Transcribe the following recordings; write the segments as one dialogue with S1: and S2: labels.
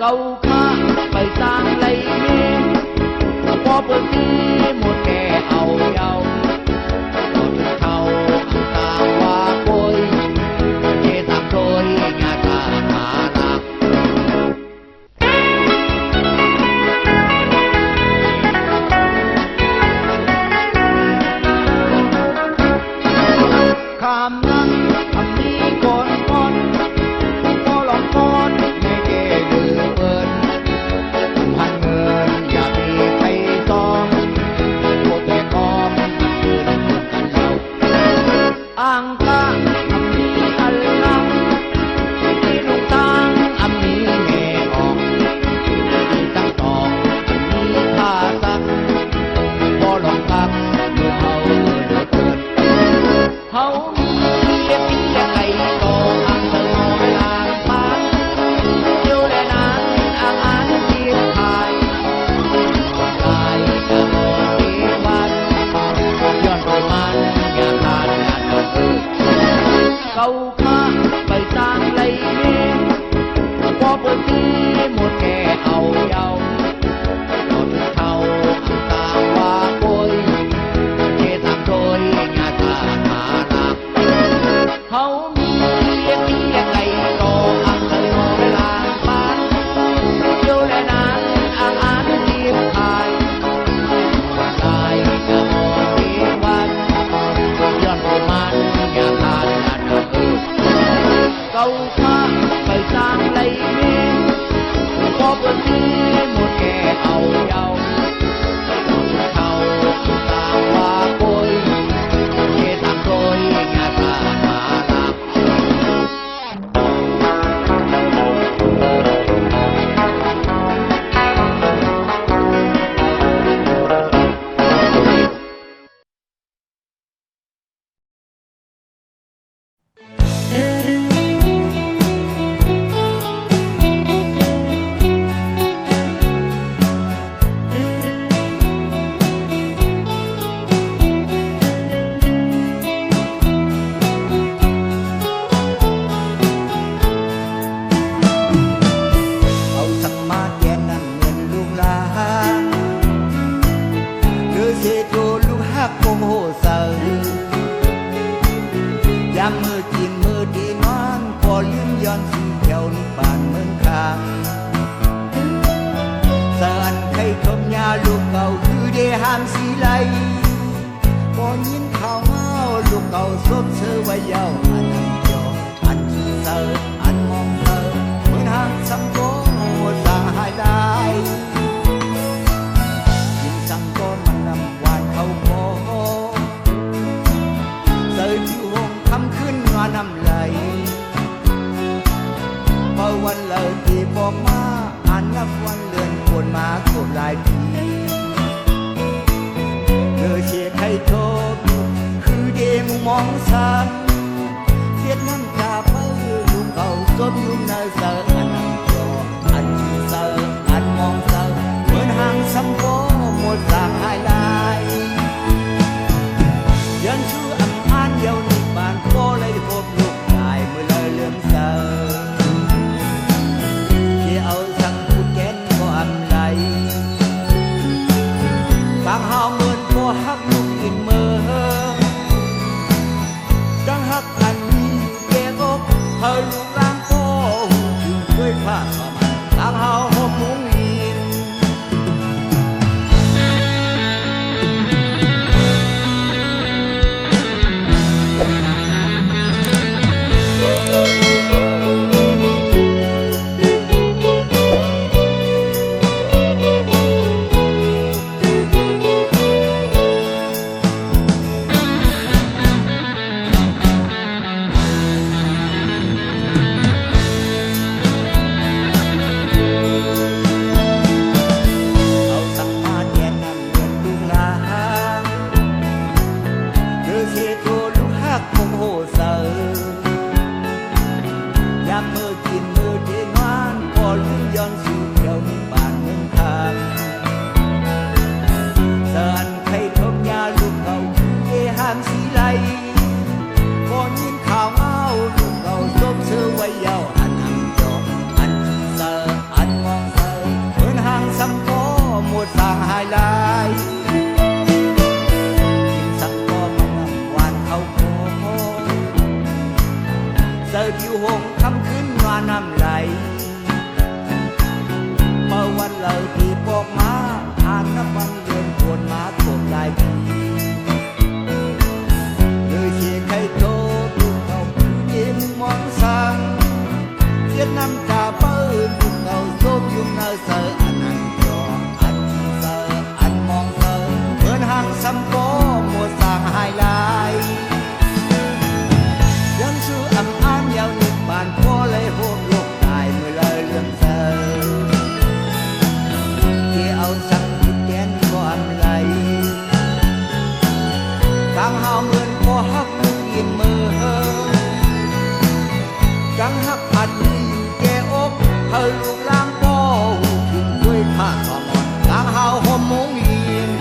S1: เก่าข้าไปสร้างไรเมงพอเปิดทีหมดแก่เอาเยาก็ถึงเขาตาว่าโอยเจตามโอยงาตาหาลักคำนั้นคำนี้ก่อนพอลองก่อนไม่เกลือเบินพันเงินอย่ามีใครซ้อมโคแต่คอมยืนกันเราอ่างกะคำนี้อันลังที่ลูกตังอันนี้แม่ออกที่ตั้งตอกอันนี้ข้าสักพอลองกักดูเอาเหลือเกินเขามีเลี้ยงไก่ต่ออังเธอเวลาปานเดียวแลนั้นอ่านเสียงไทยตายจะหมดที่วันย้อนไปมันอย่าทานอย่าเดินเก่าข้าไปสร้างไรเมงพอเปิดทีหมดแก่เอาเยาก็ถึงเขาตาว่าโอยเจตามโดยงาตาหาลักเขามีเลี้ยงไก่ต่ออังเธอเวลาปานเดียวแลนั้นอ่านเสียงไทยตายจะหมดที่วันย้อนไปมันอย่าทานอย่าเดินเก่าข้าไปสร้างไรเมงพอเปิดทีหมดแก่เอาเยาก็ถึงเขาตาว่าโอยเจตามโดยงาตาหาลักเอาสักมาแกนั่นเงินลูกหลานหรือเสียโจลูกฮักโมโหเสยามมือกินมือดีนอนพอลืมย้อนสีเขียวนี่ป่านเมืองคางเสอันไข่ทมยาลูกเก่าคือได้ห้ามสีไหลพอยินข่าวเมาลูกเก่าซบเชื่อไว้เย้าอันนั้นจออันที่เสอันมองเธอเหมือนหางสังโกหมดสายได้ยินสังโกมันนำวานเขาโคเสือที่วงคำขึ้นว่าน้ำไหลพอวันเลิกที่บอกมาอ่านนับวันเลื่อนควรมาโกรธหลายปีเธอเชียร์ให้โทษคือเดมมองซ้ำเสียดน้ำตาเปื้อลูกเขาซบยุ่งในเสืออันนั้นจออันที่เสืออันมองเสือเหมือนหางสัมโกหมดสางหายได้ยันชื่ออ่านเดียวนี่บ้านก็เลยพบลูกชายเมื่อเลยเลื่อมเสือที่เอาสังพูดแก่นก็อำไรบางหาเหมือนก็ฮักลูกอีกเมื่อดังฮักอันนี้แก่อกเธอลูกร่าง น้ำไหลเมื่อวันเราที่ปอกมาอ่านนับวันเดือนควรมาตกหลายปีเลยเสียงใครโทรดูเขายิ้มมองสั่งเสียน้ำตาเปิ้ลดูเขาโซมยุ่งเนอเสืออันนั้นจออันเสืออันมองเสือเหมือนหางซ้ำโกหมดสางหายลายยังชื่ออ่ำอ้านยาวนิดบานพ่อเลยโหดโลกตายเมื่อเลยเรื่องเธอที่เอาสักจุดแกนความไหลกังหาเหมือนพ่อฮักกินมือกังฮักอัดมีอยู่แก่อกเฮาลูกล้างพ่อหูทิ้งด้วยผ้าขมอนกังหาห่มมุ้งยิน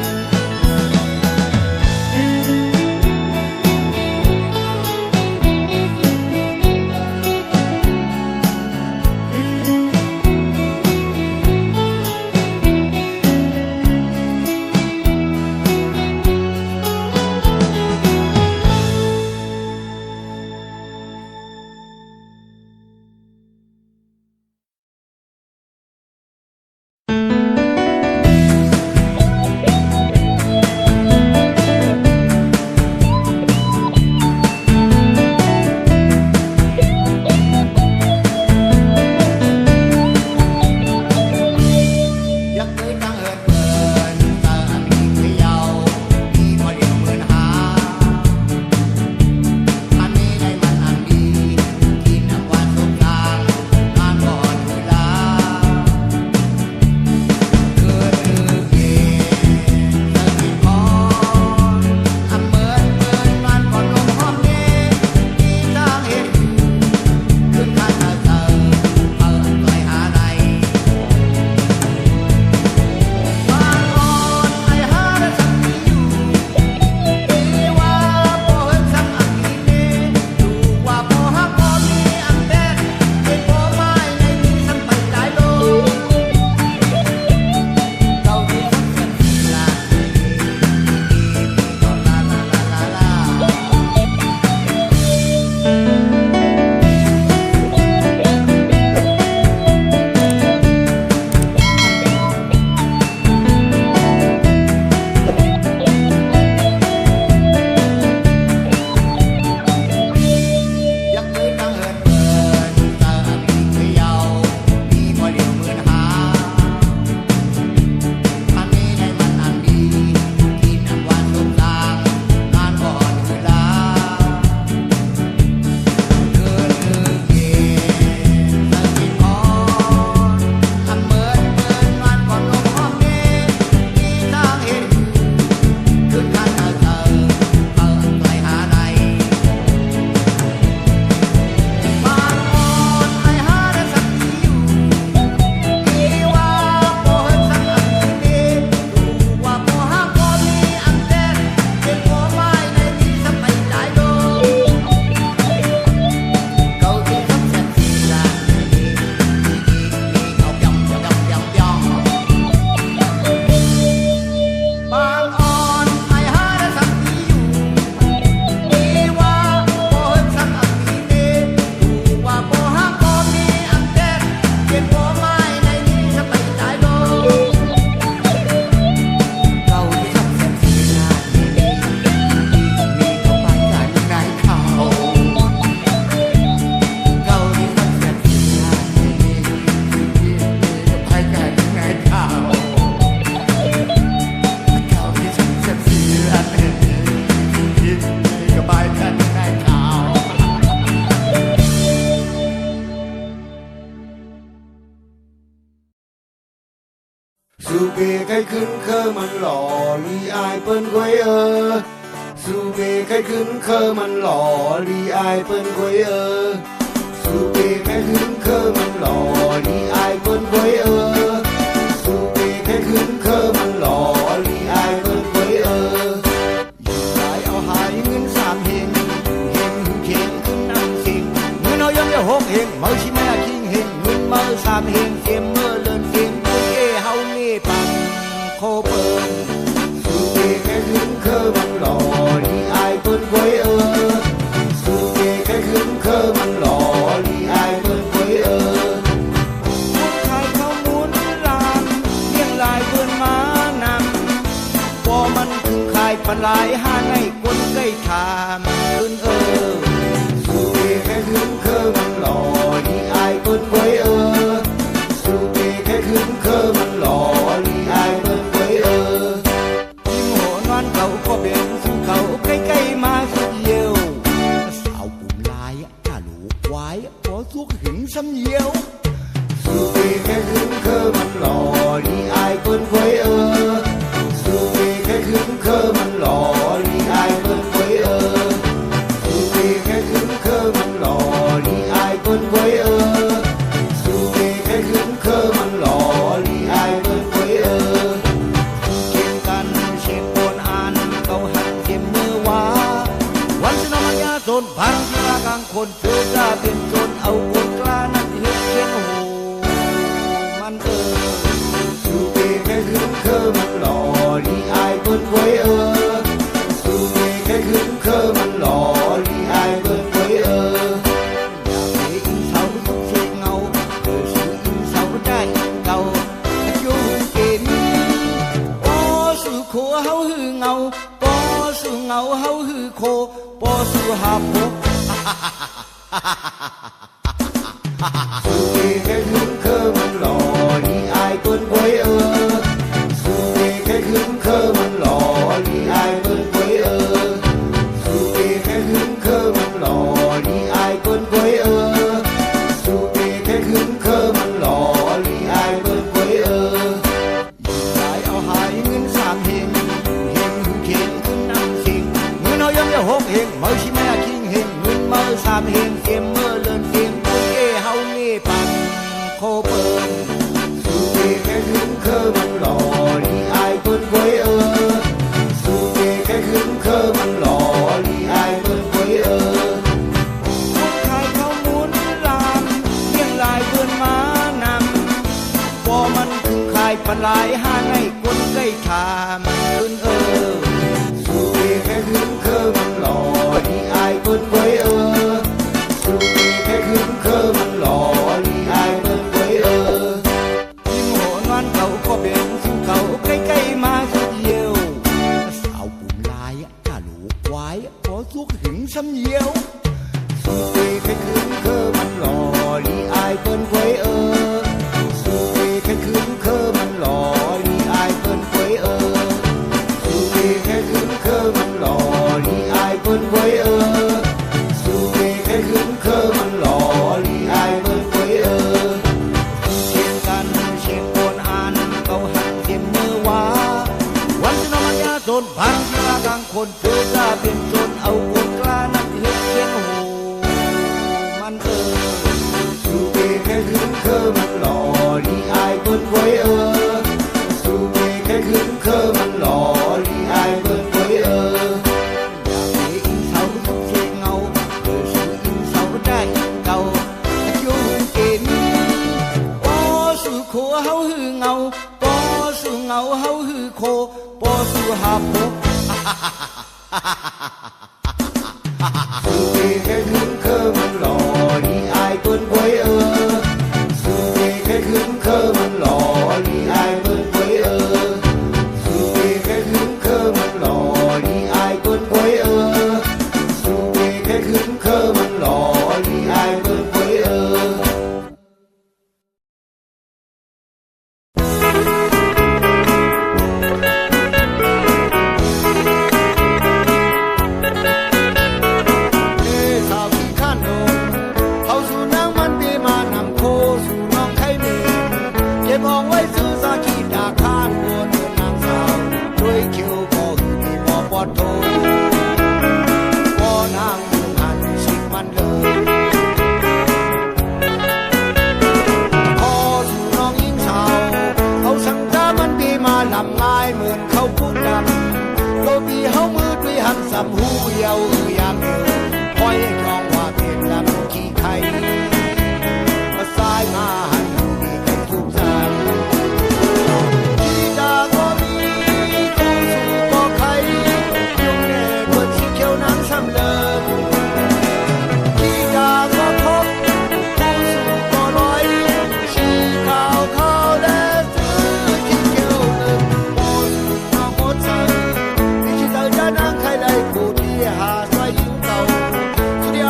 S2: สูเบใครขึ้นเคอมันหล่อลีอายเปิ้นควยสูเบใครขึ้นเคอมันหล่อลีอายเปิ้นควยสูเบใครขึ้นเคอมันหล่อลีอายเปิ้นควยสูเบใครขึ้นเคอมันหล่อลีอายเปิ้นควย
S1: อยู่สายเอาหายเงิน3 เฮงเฮงเฮงขึ้นนั่งสิงเงินเอายังได้6 เฮงเมาชิแม่คิงเฮงเงินมา3 เฮงเกมเมื่อเลินเกมเฮาเล่ปังโคเปิล
S2: สูเบใครขึ้นเคอมันหล่อลีอายเปิ้นควยสูเบใครขึ้นเคอมันหล่อลีอายเปิ้นควย ปิ้นไว้สู่เปแค่ขึ้นเคอมันหล่อลีอายเปิ้นไว้
S1: ยิ้มโหนอนเขาก็เป็นสู่เขาใกล้ๆมาสุดเยียวสาวปุ่มลายถ้าลูกควายพอสุกหึงซ้ำเยียว
S2: สู่เปแค่ขึ้นเคอมันหล่อลีอายเปิ้นไว้สู่เปแค่ขึ้นเคอมันหล่อลีอายเปิ้นไว้สู่เปแค่ขึ้นเคอมันหล่อลีอายเปิ้นไว้สู่เปแค่ขึ้นเคอมันหล่อลีอายเปิ้นไว้
S1: เก่งกันเช็คโอนอ่านเขาหันเก็บมือว่าวันสนามยาโซนพังที่ลากลางคนเธอจะเป็นโจนเอาคนกล้านั้นเฮ็ดเชียงโหมัน
S2: สู่เปแค่ขึ้นเคอมันหล่อลีอายเปิ้นไว้สู่เปแค่ขึ้นเคอมันหล่อลีอายเปิ้นไว้
S1: อยากให้อิงเสาสุกเชงเงาเธอซื้ออิงเสาได้เก่าอยู่เก่งปอสู่โคเฮาหือเงาปอสู่เงาเฮาหือโคปอสู่หาพก
S2: สู่เปแค่ขึ้นเคอมันหล่อลีอายเปิ้นไว้สู่เปแค่ขึ้นเคอมันหล่อลีอายเปิ้นไว้สู่เปแค่ขึ้นเคอมันหล่อลีอายเปิ้นไว้สู่เปแค่ขึ้นเคอมันหล่อลีอายเปิ้นไว้
S1: หายเอาหายเงินสามเฮงเฮงเข็นขึ้นน้ำสิงเงินเอายังจะหกเฮงเมื่อชิแม่คิงเฮงเงินเมื่อสามเฮงเกมเมื่อเลินเกมคนเอเฮาเล่ปันโคเปิล
S2: สู่เปแค่ขึ้นเคอมันหล่อลีอายเปิ้นไว้สู่เปแค่ขึ้นเคอมันหล่อลีอายเปิ้นไว้
S1: คนขายข้าวมูลลามเลี้ยงลายเดินมานำพอมันถึงขายปลายห้าในคนใกล้ถามขึ้น
S2: สู่เปแค่ขึ้นเคอมันหล่อลีอายเปิ้นไว้สู่เปแค่ขึ้นเคอมันหล่อลีอายเปิ้นไว้
S1: ยิ้มโหนอนเขาก็เป็นสู่เขาใกล้ๆมาสุดเยียวสาวปุ่มลายถ้าลูกควายพอสุกหึงซ้ำเยียว
S2: สู่เปแค่ขึ้นเคอมันหล่อลีอายเปิ้นไว้สู่เปแค่ขึ้นเคอมันหล่อลีอายเปิ้นไว้สู่เปแค่ขึ้นเคอมันหล่อลีอายเปิ้นไว้สู่เปแค่ขึ้นเคอมันหล่อลีอายเปิ้นไว้
S1: เช่นกันเช็คโอนอ่านเขาหันเก็บมือว่าวันสนามยาโซนพังที่ลากลางคนเธอจะเป็นโจนเอาคนกล้านั้นเฮ็ดเชียงโหมัน
S2: สู่เปแค่ขึ้นเคอมันหล่อลีอายเปิ้นไว้สู่เปแค่ขึ้นเคอมันหล่อลีอายเปิ้นไว้
S1: อยากให้อิงเสาสุกเชงเงาเธอซื้ออิงเสาได้เก่าอยู่เก่งปอสู่โคเฮาหือเงาปอสู่เงาเฮาหือโคปอสู่หาพก
S2: สู่เปแค่ขึ้นเคอมันหล่อลีอายเปิ้นไว้สู่เปแค่ขึ้นเคอมันหล่อลีอายเปิ้นไว้สู่เปแค่ขึ้นเคอมันหล่อลีอายเปิ้นไว้สู่เปแค่ขึ้นเคอมันหล่อลีอายเปิ้นไว้
S1: สาวขี้ข้านโดนเขาสู่นางมันปีมานำโคสู่น้องไข่เมนเก็บอองไว้ซื้อสาขีดาข้านบัวเนื้อนางสาวด้วยคิวก็คือมีบ่ปอดโทบ่นางมือหันสิมันเลยพอสู่น้องหญิงสาวเขาสั่งตามันปีมาลำลายเหมือนเขาพูดดำโลบีเฮามือด้วยหันสำหูเยาเอือยามเดียวคอยจองว่าเป็นลำขี้ไข่มาสายมาหันดีกันทุกสายที่ดาก็มีตู้สู่ก็ไข่ยงแน่คนสีเขียวน้ำซ้ำเลิมที่ดาก็พบตู้สู่ก็ลอยชีขาวขาวและซื้อที่เขียวเลิมโมสู่น้องหมดใจที่เธอจะนั่งใครได้ผู้ที่หาสายยิงเก่าสุดยอ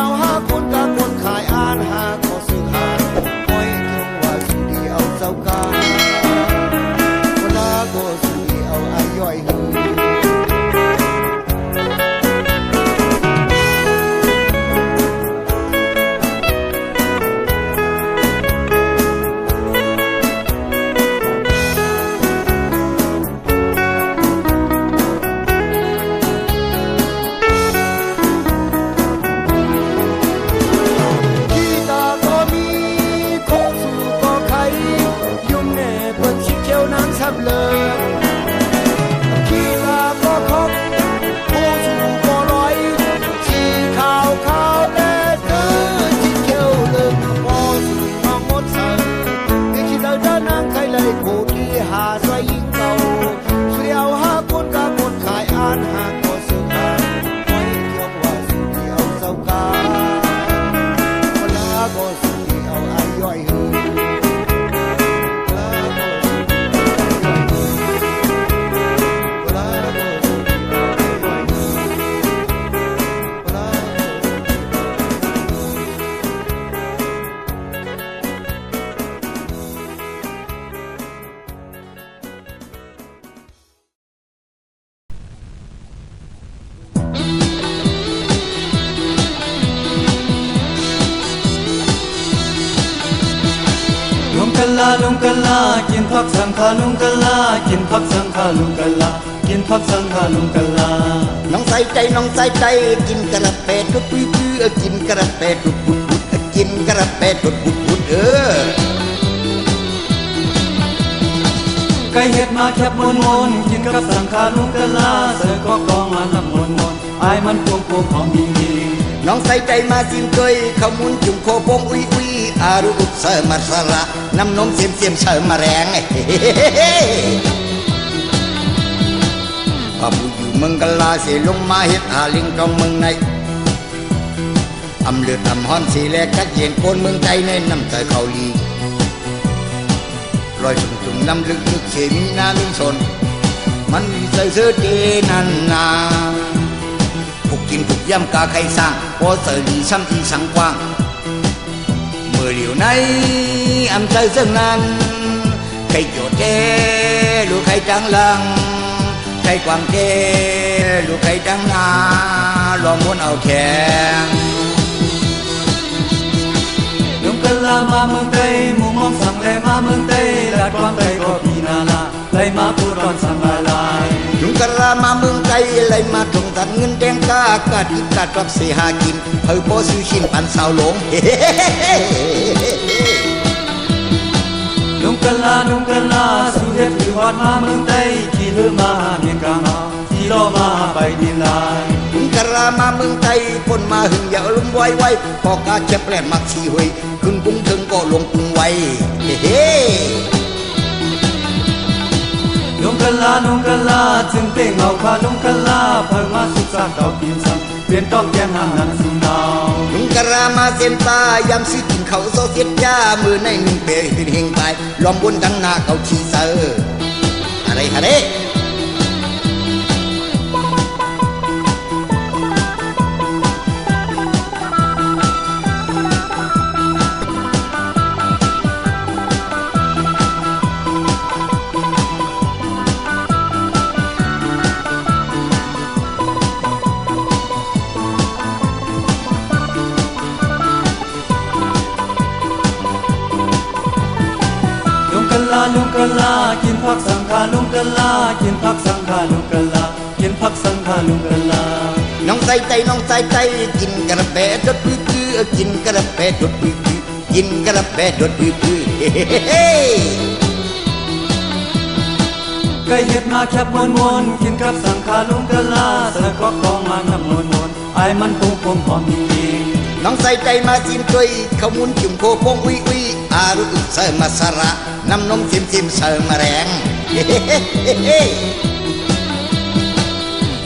S2: ำเลินขี้ลาก็คบผู้สู่ก็ร้อยชีขาวขาวแต่เธอที่เขียวลึกพอสู่น้องมดเสิร์ที่คิดเอาด้านนางใครเลยผู้ที่หาสวยยิ่งเก่าเสียวหาคนกับคนขายอ่านหาก็สึกหาไว้เกี่ยวว่าสุดเดียวเศร้ากาเวลาก็สุดเดียวไอ้ย่อยหือ
S3: ลุงกะลากินผักสังขาลุงกะลากินผักสังขาลุงกะลากินผักสังขาลุงกะลา
S1: น้องใส่ใจน้องใส่ใจกินกระเปดทุกปีกินกระเปดทุกปุดปุดกินกระเปดทุกปุดปุด
S3: ไก่เห็ดมาแคบมนมนกินกับสังขาลุงกะลาเสือก็กองมานับมนมนอายมันพวงพวงของดี
S1: น้องใส่ใจมาสิมเคยขมุนจุ่มโคปงอุยอุยอารุอุเสมาสระน้ำนมเสียมเสียมเสมาแรงพอผู้อยู่เมืองกะลาเสียลงมาเฮ็ดหาลิงกองเมืองในอำเลือดอำฮ้อนสีแลกัดเย็นโกนเมืองใจในน้ำใจเขาลีรอยสุ่มน้ำลึกเสียมีน้ำมีสนมันมีใส่เสื้อเจนันนาผูกกินผูกย่ำกาใครสร้างพอเสรีซ้ำที่สังกว้างเมื่อเหลียวในอำใจเสื่องนั้นใครโจดเจหรือใครจังลังใครกวางเจหรือใครจังนาลองม้วนเอาแขง
S3: ลุงกะลามาเมืองไทยหมู่มองสั่งแลมาเมืองไทยลาดความไทยก็พีนาลาไลมาพูดร้อนสั่งลาย
S1: ลุงกะลามาเมืองไทยไลมาตรงตัดเงินแดงกากาดอีกาดรักเสียหากินเฮ้ยพอซื้อชิ้นปันสาวหลง
S3: ลุงกะลาสุเฮ็ดคือวัดมาเมืองไทยขี่เรือมาเมียงกามาที่ล้อมาไปดินลาย
S1: ลุงกะลามาเมืองไทยคนมาหึงอย่าลุมไวพอกาเจ็บแลมักชีหวยขึ้นกุ้งถึงก็ลงกุ้งไว
S3: ลุงกะลาจึงเป่งเอาขาลุงกะลาเพิ่งมาศึกษาเก่ากินซ้ำเปลี่ยนต้องแกงน้ำนั้นสุนาว
S1: ลุงกะลามาเส้นตายำซื้อกินเขาโซเสียจ้ามือในหนึ่งเปย์เป็นเฮงไปล้อมบนดังหน้าเขาชีเซอร์อะไรฮะเด้
S3: ลุงกะลากินผักสังขาลุงกะลากินผักสังขาลุงกะลากินผักสังขาลุงกะลา
S1: น้องใส่ใจกินกระเปดดดปื้อกินกระเปดดดปื้อกินกระเปดดดปื้อ
S3: ไก่เห็ดมาแคบมนกินกับสังขาลุงกะลาเสือก็กองมานับมนไอ้มันพวงพวงหอมดี
S1: น้องใส่ใจมาสิมเคยขมุนจุ่มโคปงอุยอุยอารุอุเสมาสระน้ำนมเสียมเสมาแรง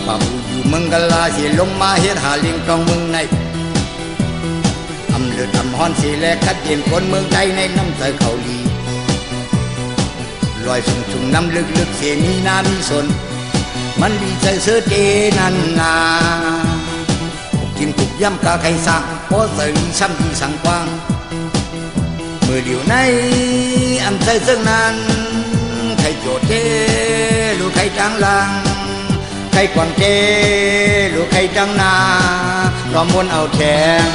S1: ป้าผู้อยู่เมืองกะลาเสียลงมาเฮ็ดหาเลี้ยงกองเมืองในอำเลือดอำฮ้อนสีแลกัดเย็นคนเมืองใจในน้ำใจเขาลีลอยสุ่มน้ำลึกเสียมีน้ำมีสนมันดีใจเสื้อเจนันนากินปุกย่ำกาใครสร้างพอเสรีซ้ำที่สังกว้างเมื่อเดียวในอำใจเสื่องนั้นใครโจดเจหรือใครจังลังใครกวางเจหรือใครจังนาล้อมวนเอาแทง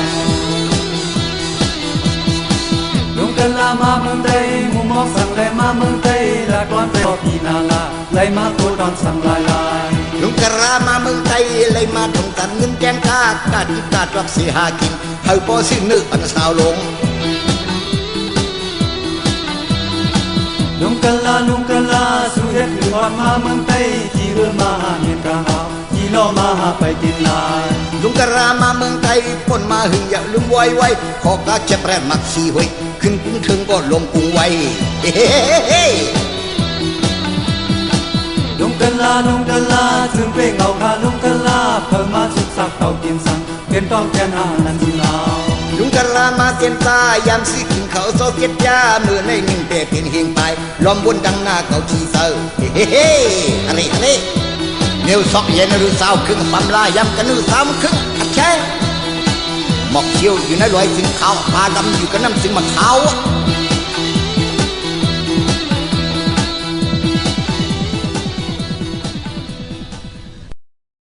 S3: ลุงกะลามาเมืองไทยหมู่มองสั่งแลมาเมืองไทยลาดความไทยก็พีนาลาไลมาพูดร้อนสั่งลาย
S1: ลุงกะลามาเมืองไทยไลมาตรงตัดเงินแกงกาดอีกาดรักเสียหากินเฮ้ยพอซื้อนึกปันสาวหลง
S3: ลุงกะลาสุ ฮอดมาเมืองไต้ขี่เรือมาเมียนกลางเอาขี่ล้อมาไปกินนาย
S4: ลุงกะรามาเมืองไทยพ้นมาหึงอย่าลืมไว้ไว้ขอกาเจ็บแรงมักสีหวยขึ้นกรุงถึงก็ลมกรุงไว้เฮ้เฮ้
S3: ลุงกันลาลุงกันลาถึงเป้งเอาคาลุงกันลาเพิ่มมาสุกสักเต่ากินสังเป็นต้องแกนอานันสิลาว
S4: ลุงกะรามาเตียนตายามสิกินเขาโซเก็ตยามือในหนึ่งเตะเป็นเฮียงไปล้อมบนดังหน้าเขาชีเซอร์เฮ้เฮ้อะไรอะไรเนียวซอกเย็นหรือสาวครึ่งปั๊มลายำกันหรือสาวครึ่งขัดแช่หมอกเชียวอยู่ในลอยสิงเขาพาดำอยู่กับน้ำสิงมะขาว